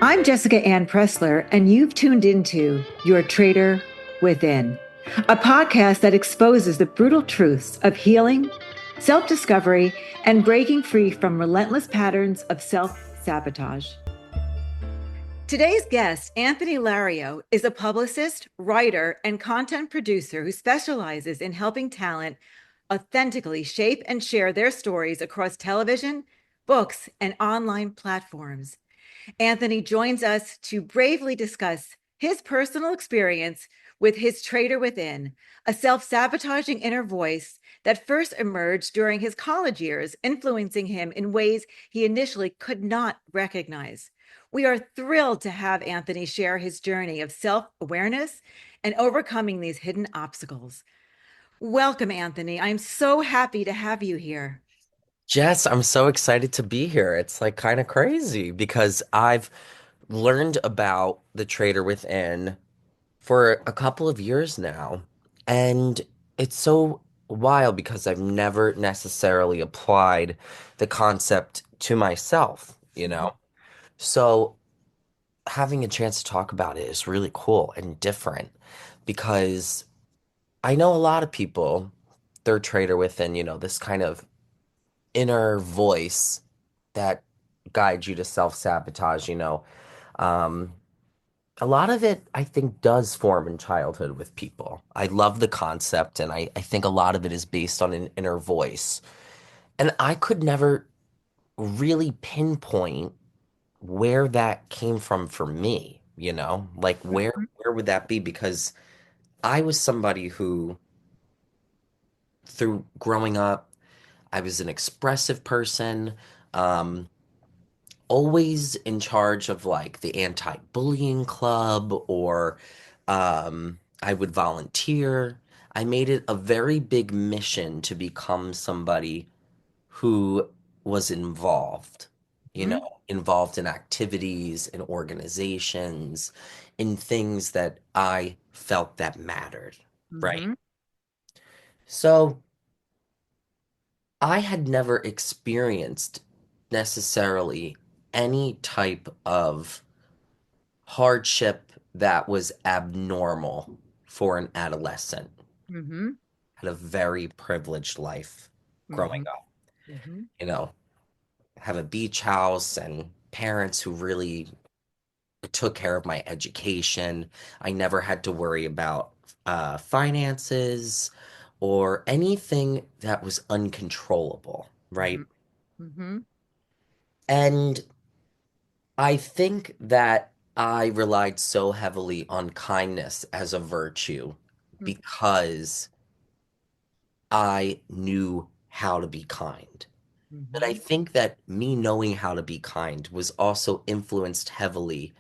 I'm Jessica Ann Pressler, and you've tuned into Your Traitor Within, a podcast that exposes the brutal truths of healing, self discovery, and breaking free from relentless patterns of self sabotage. Today's guest, Anthony Lario, is a publicist, writer, and content producer who specializes in helping talent authentically shape and share their stories across television, books, and online platforms. Anthony joins us to bravely discuss his personal experience with his Traitor Within, a self sabotaging inner voice that first emerged during his college years, influencing him in ways he initially could not recognize. We are thrilled to have Anthony share his journey of self awareness and overcoming these hidden obstacles. Welcome, Anthony. I'm so happy to have you here. Jess, I'm so excited to be here. It's like kind of crazy because I've learned about the Traitor Within for a couple of years now. And it's so wild because I've never necessarily applied the concept to myself, you Mhm. know? So having a chance to talk about it is really cool and different because I know a lot of people, they're Traitor Within, this kind of inner voice that guides you to self-sabotage. Um, a lot of it, I think, does form in childhood with people. I love the concept, and I think a lot of it is based on an inner voice. And I could never really pinpoint where that came from for me, Like where would that be? Because I was somebody who, through growing up, I was an expressive person. Um, Always in charge of like the anti-bullying club or I would volunteer. I made it a very big mission to become somebody who was involved, Mhm. involved in activities, in organizations, in things that I felt that mattered, right? Mhm. So I had never experienced necessarily any type of hardship that was abnormal for an adolescent. Mhm. Had a very privileged life growing Mhm. up. Mhm. You know, have a beach house and parents who really took care of my education. I never had to worry about finances or anything that was uncontrollable, right? Mhm. Mhm. And I think that I relied so heavily on kindness as a virtue because I knew how to be kind. But I Mhm. think that me knowing how to be kind was also influenced heavily,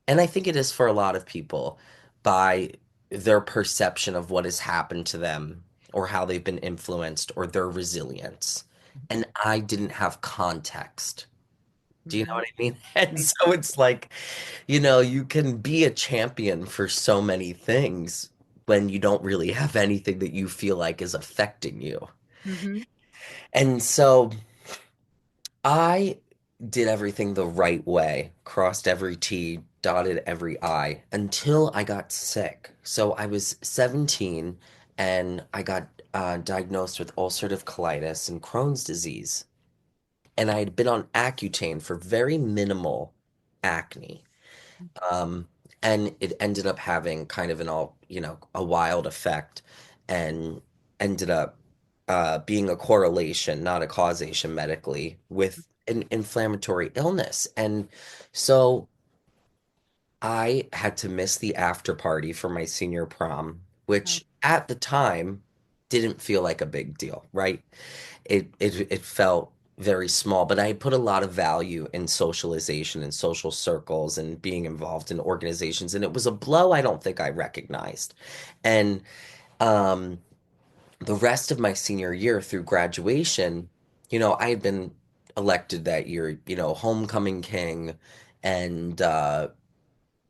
and I think it is for a lot of people, by their perception of what has happened to them or how they've been influenced or their resilience. And I didn't have context. Do you know Mhm. what I mean? And so it's like, you can be a champion for so many things when you don't really have anything that you feel like is affecting you. Mhm. And so I did everything the right way, crossed every T, dotted every I, until I got sick. So I was 17 and I got diagnosed with ulcerative colitis and Crohn's disease. And I had been on Accutane for very minimal acne. Um, and it ended up having kind of a wild effect and ended up being a correlation, not a causation medically, with an inflammatory illness. And so I had to miss the after party for my senior prom, Oh. which at the time didn't feel like a big deal, right? It felt very small, but I put a lot of value in socialization and social circles and being involved in organizations, and it was a blow I don't think I recognized. And um, the rest of my senior year through graduation, I had been elected that year, homecoming king, and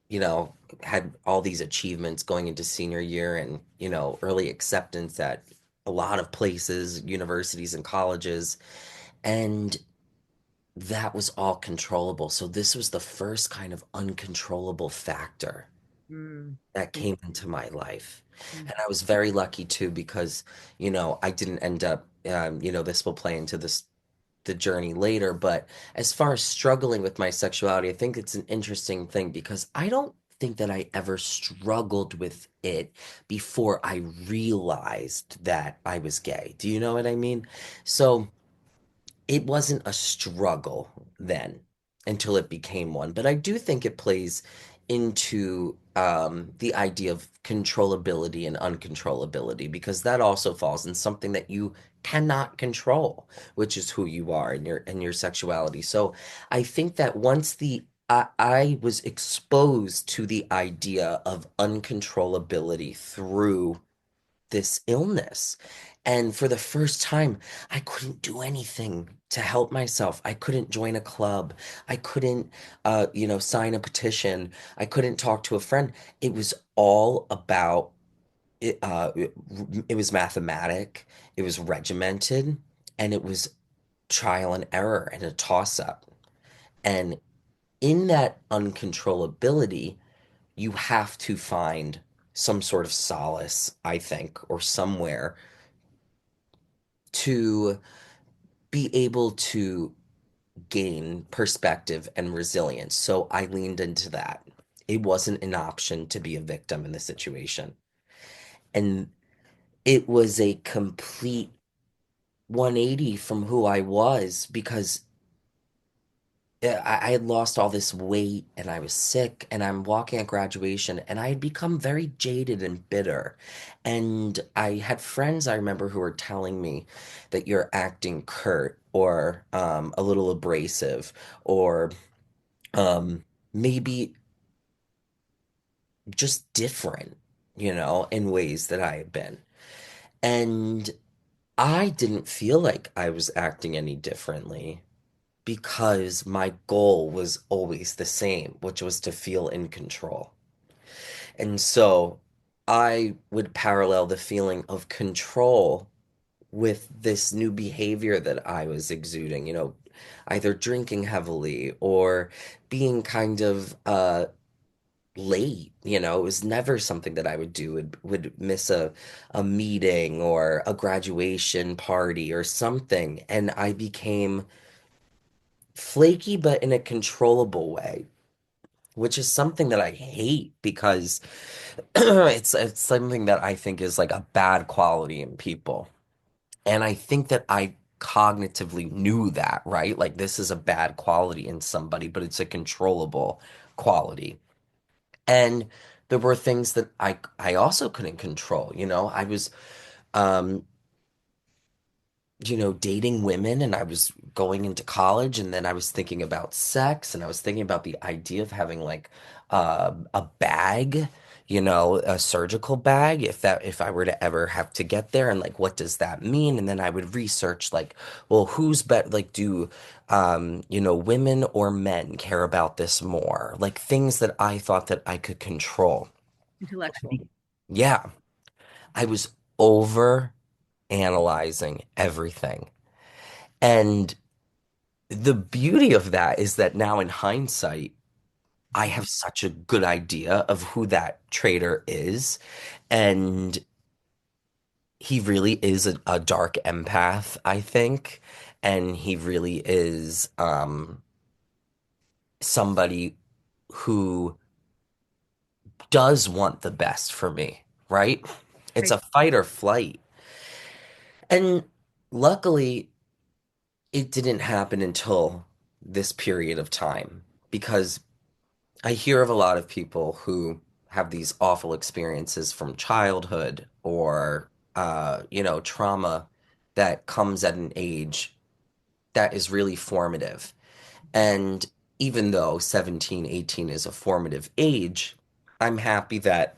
you know, had all these achievements going into senior year and, early acceptance at a lot of places, universities and colleges. And that was all controllable. So this was the first kind of uncontrollable factor Mm. that Yeah. came into my life. Mm. And I was very lucky too because, I didn't end up, this will play into the journey later, but as far as struggling with my sexuality, I think it's an interesting thing because I don't think that I ever struggled with it before I realized that I was gay. Do you know what I mean? So it wasn't a struggle then until it became one. But I do think it plays into the idea of controllability and uncontrollability because that also falls in something that you cannot control, which is who you are and your sexuality. So I think that once I was exposed to the idea of uncontrollability through this illness. And for the first time, I couldn't do anything to help myself. I couldn't join a club. I couldn't, sign a petition. I couldn't talk to a friend. It was all about it. It was mathematic. It was regimented, and it was trial and error and a toss up. And in that uncontrollability, you have to find some sort of solace, I think, or somewhere to be able to gain perspective and resilience. So I leaned into that. It wasn't an option to be a victim in the situation. And it was a complete 180 from who I was because I had lost all this weight and I was sick and I'm walking at graduation and I had become very jaded and bitter. And I had friends I remember who were telling me that you're acting curt or a little abrasive or maybe just different, in ways that I had been. And I didn't feel like I was acting any differently because my goal was always the same, which was to feel in control. And so I would parallel the feeling of control with this new behavior that I was exuding, either drinking heavily or being kind of late, it was never something that I would do, would miss a meeting or a graduation party or something. And I became flaky, but in a controllable way, which is something that I hate because it's something that I think is like a bad quality in people. And I think that I cognitively knew that, right? Like this is a bad quality in somebody, but it's a controllable quality. And there were things that I also couldn't control, I was um dating women and I was going into college and then I was thinking about sex and I was thinking about the idea of having like a bag, a surgical bag if I were to ever have to get there and like what does that mean? And then I would research like, well, who's bet like do women or men care about this more? Like things that I thought that I could control. Intellectual. Yeah, I was over analyzing everything. And the beauty of that is that now in hindsight, I have such a good idea of who that traitor is. And he really is a dark empath, I think. And he really is somebody who does want the best for me, right? It's Right. a fight or flight. And luckily, it didn't happen until this period of time because I hear of a lot of people who have these awful experiences from childhood or, trauma that comes at an age that is really formative. And even though 17, 18 is a formative age, I'm happy that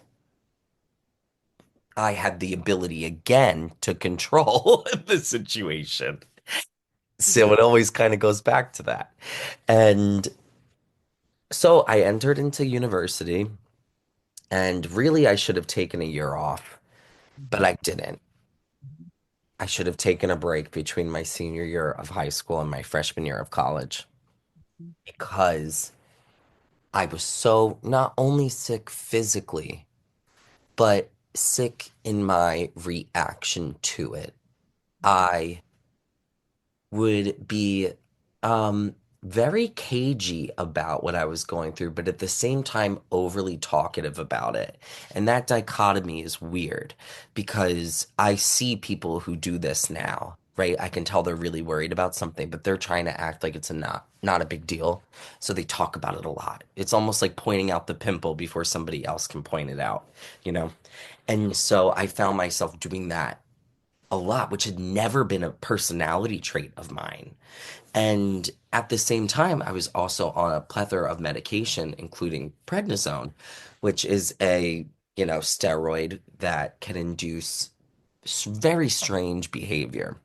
I had the ability again to control the situation. So it always kind of goes back to that. And so I entered into university, and really I should have taken a year off, but I didn't. I should have taken a break between my senior year of high school and my freshman year of college. because I was so not only sick physically, but sick in my reaction to it. I would be um very cagey about what I was going through, but at the same time overly talkative about it. And that dichotomy is weird because I see people who do this now, right? I can tell they're really worried about something, but they're trying to act like it's a not a big deal. So they talk about it a lot. It's almost like pointing out the pimple before somebody else can point it out, you know? And so I found myself doing that a lot, which had never been a personality trait of mine. And at the same time, I was also on a plethora of medication, including prednisone, which is a, steroid that can induce very strange behavior.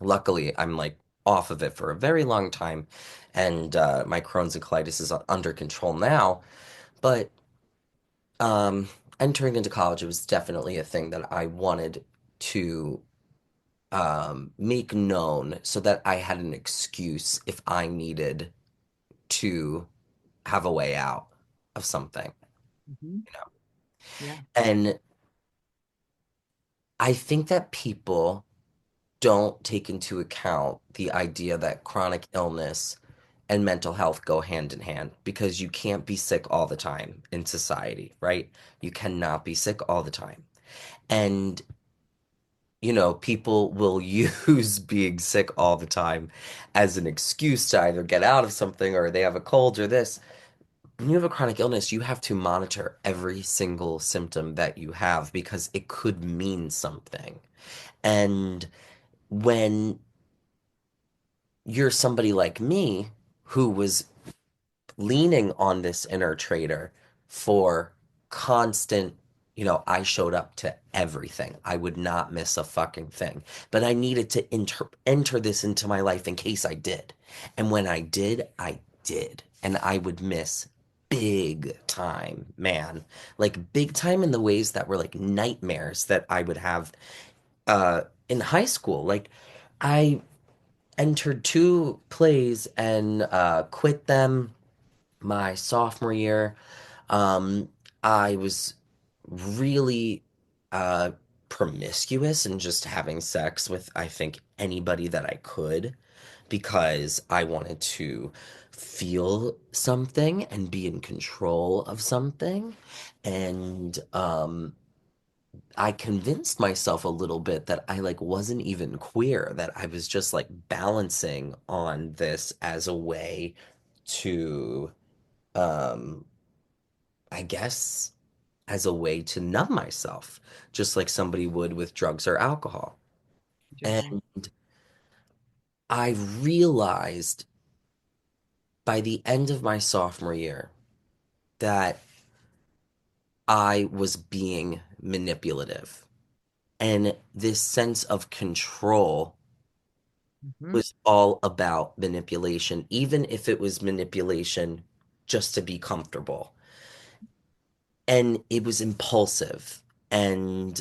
Luckily, I'm like off of it for a very long time, and my Crohn's and colitis is under control now. But um, entering into college, it was definitely a thing that I wanted to make known so that I had an excuse if I needed to have a way out of something, Mhm. you know. Yeah. And I think that people don't take into account the idea that chronic illness and mental health go hand in hand because you can't be sick all the time in society, right? You cannot be sick all the time. And people will use being sick all the time as an excuse to either get out of something or they have a cold or this. When you have a chronic illness, you have to monitor every single symptom that you have because it could mean something. And when you're somebody like me who was leaning on this inner trader for constant, I showed up to everything. I would not miss a fucking thing. But I needed to enter this into my life in case I did. And when I did, I did. And I would miss big time, man. Like big time in the ways that were like nightmares that I would have in high school. Like I entered two plays and quit them my sophomore year. Um, I was really uh, promiscuous and just having sex with, I think, anybody that I could because I wanted to feel something and be in control of something. And I convinced myself a little bit that I like wasn't even queer, that I was just like balancing on this as a way to um I guess as a way to numb myself, just like somebody would with drugs or alcohol. Interesting. And I realized by the end of my sophomore year that I was being manipulative. And this sense of control Mhm. was all about manipulation, even if it was manipulation just to be comfortable. And it was impulsive and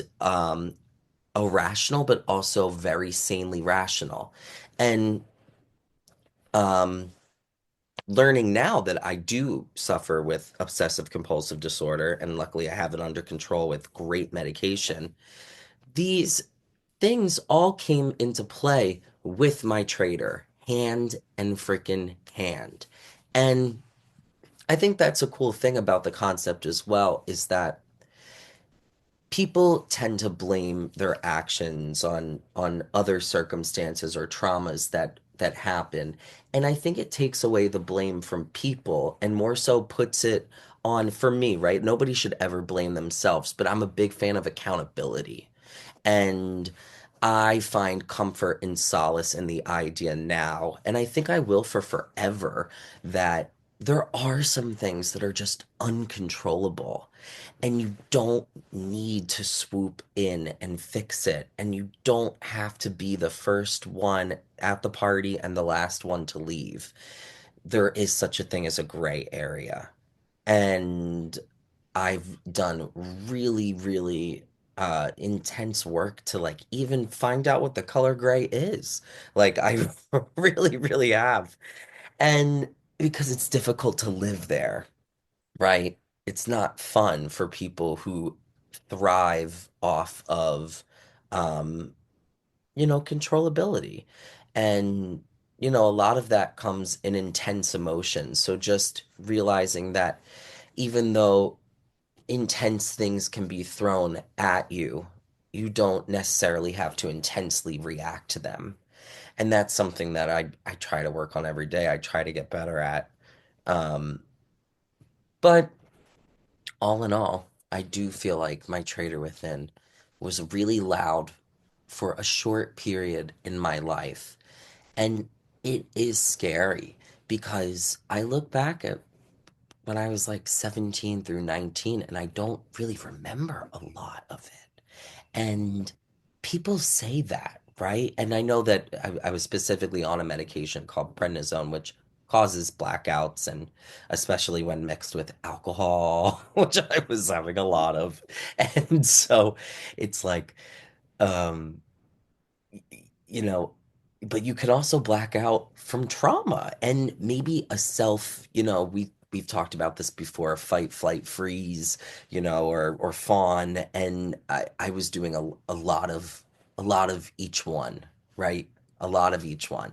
irrational, but also very sanely rational. And um, learning now that I do suffer with obsessive compulsive disorder, and luckily I have it under control with great medication, these things all came into play with my trader, hand and frickin' hand. And I think that's a cool thing about the concept as well, is that people tend to blame their actions on other circumstances or traumas that happen, and I think it takes away the blame from people and more so puts it on, for me, right? Nobody should ever blame themselves, but I'm a big fan of accountability. And I find comfort and solace in the idea now, and I think I will for forever, that there are some things that are just uncontrollable. And you don't need to swoop in and fix it. And you don't have to be the first one at the party and the last one to leave. There is such a thing as a gray area. And I've done really, really intense work to like even find out what the color gray is. Like I really, really have. And because it's difficult to live there, right? It's not fun for people who thrive off of, um, controllability. And, a lot of that comes in intense emotions. So just realizing that even though intense things can be thrown at you, you don't necessarily have to intensely react to them. And that's something that I try to work on every day. I try to get better at. Um, but all in all, I do feel like my Traitor Within was really loud for a short period in my life. And it is scary because I look back at when I was like 17 through 19 and I don't really remember a lot of it. And people say that, right? And I know that I was specifically on a medication called prednisone, which causes blackouts, and especially when mixed with alcohol, which I was having a lot of. And so it's like, um, you know, but you can also black out from trauma and maybe a self, we've talked about this before, fight, flight, freeze, or fawn. And I was doing a lot of each one, right? A lot of each one.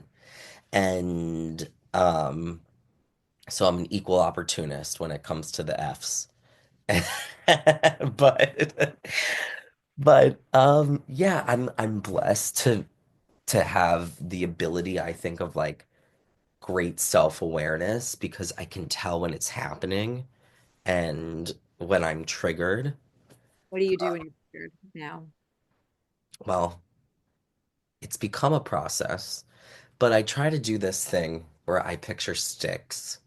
And so I'm an equal opportunist when it comes to the F's. But yeah, I'm blessed to have the ability, I think, of like great self-awareness because I can tell when it's happening and when I'm triggered. What do you do when you're triggered now? Well, it's become a process, but I try to do this thing where I picture sticks.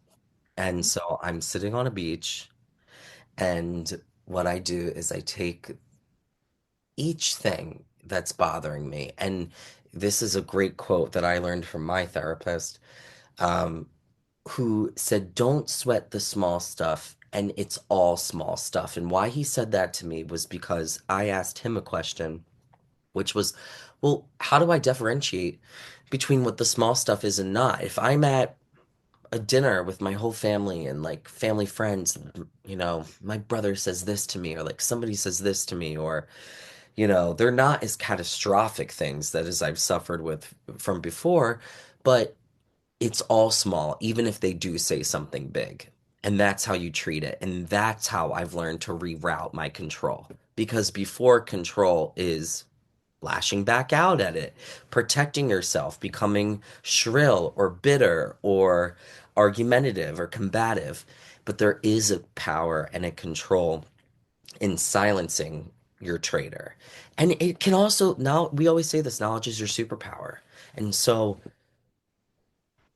And so I'm sitting on a beach, and what I do is I take each thing that's bothering me. And this is a great quote that I learned from my therapist. Um, who said, "Don't sweat the small stuff." And it's all small stuff. And why he said that to me was because I asked him a question, which was, well, how do I differentiate between what the small stuff is and not? If I'm at a dinner with my whole family and like family friends, my brother says this to me, or like somebody says this to me, or, they're not as catastrophic things that as I've suffered with from before, but it's all small, even if they do say something big. And that's how you treat it. And that's how I've learned to reroute my control. Because before, control is lashing back out at it, protecting yourself, becoming shrill or bitter or argumentative or combative. But there is a power and a control in silencing your traitor. And it can also, now we always say this, knowledge is your superpower. And so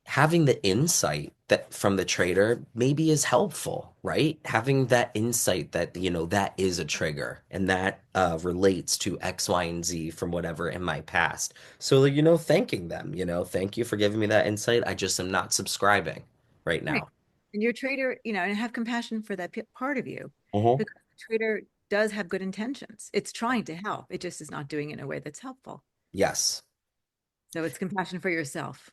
having the insight that from the trader maybe is helpful, right? Having that insight that, that is a trigger and that relates to X, Y, and Z from whatever in my past. So, thanking them, thank you for giving me that insight. I just am not subscribing right Right. now. And your trader, and have compassion for that part of you Hmm. because the trader does have good intentions. It's trying to help. It just is not doing it in a way that's helpful. Yes. So it's compassion for yourself.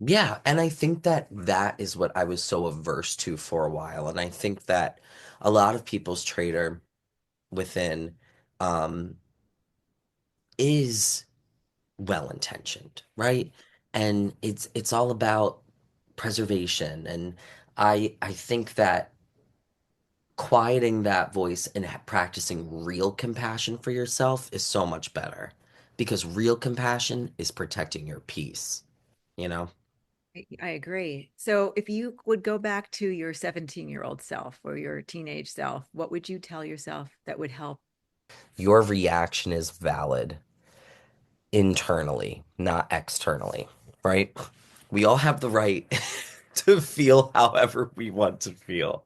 Yeah, and I think that that is what I was so averse to for a while. And I think that a lot of people's trader within um, is well-intentioned, right? And it's all about preservation. And I think that quieting that voice and practicing real compassion for yourself is so much better because real compassion is protecting your peace, you know? I agree. So if you would go back to your 17-year-old self or your teenage self, what would you tell yourself that would help? Your reaction is valid internally, not externally, right? We all have the right to feel however we want to feel.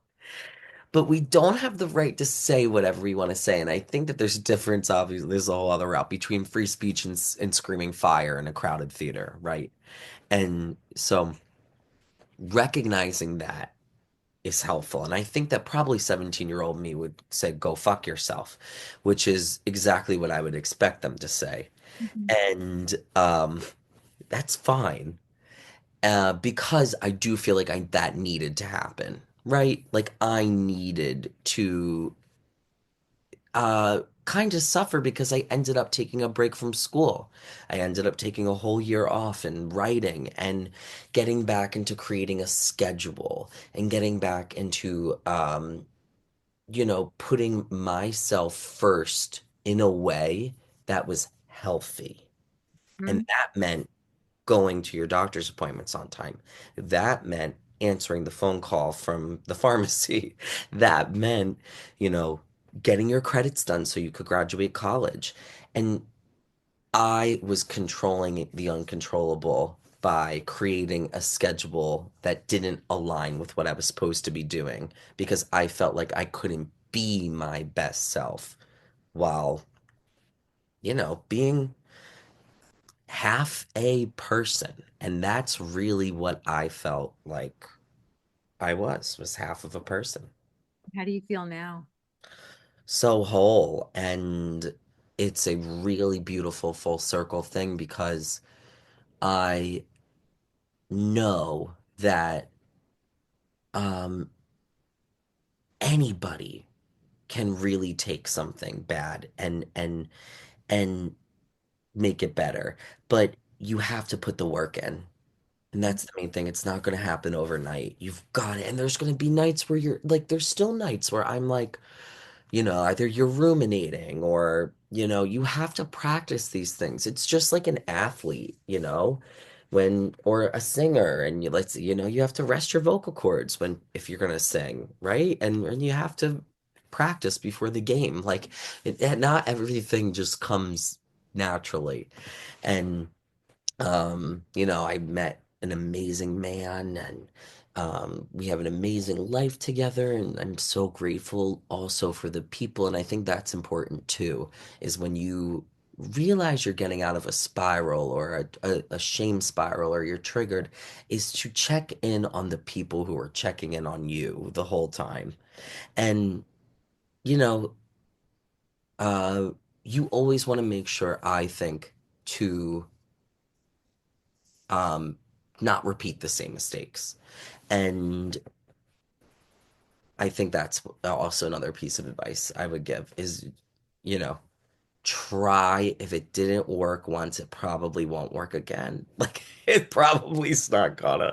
But we don't have the right to say whatever we want to say. And I think that there's a difference, obviously, there's a whole other route between free speech and screaming fire in a crowded theater, right? And so recognizing that is helpful. And I think that probably 17-year-old me would say, go fuck yourself, which is exactly what I would expect them to say. Mhm. And that's fine. because I do feel like that needed to happen, right? Like I needed to kind of suffer because I ended up taking a break from school. I ended up taking a whole year off and writing and getting back into creating a schedule and getting back into putting myself first in a way that was healthy. And Mhm. that meant going to your doctor's appointments on time. That meant answering the phone call from the pharmacy. That meant, you know, getting your credits done so you could graduate college. And I was controlling the uncontrollable by creating a schedule that didn't align with what I was supposed to be doing because I felt like I couldn't be my best self while, being half a person. And that's really what I felt like I was half of a person. How do you feel now? So whole. And it's a really beautiful full circle thing because I know that um, anybody can really take something bad and make it better, but you have to put the work in. And that's the main thing. It's not going to happen overnight. You've got it. And there's going to be nights where you're like, there's still nights where I'm like, either you're ruminating or, you have to practice these things. It's just like an athlete, or a singer and you have to rest your vocal cords if you're going to sing, right? And you have to practice before the game. Like not everything just comes naturally. And I met an amazing man and we have an amazing life together and I'm so grateful also for the people and I think that's important too, is when you realize you're getting out of a spiral or a shame spiral or you're triggered, is to check in on the people who are checking in on you the whole time. And, you know, uh, you always want to make sure, I think, to um, not repeat the same mistakes. And I think that's also another piece of advice I would give is, you know, try if it didn't work once, it probably won't work again. Like it probably is not gonna.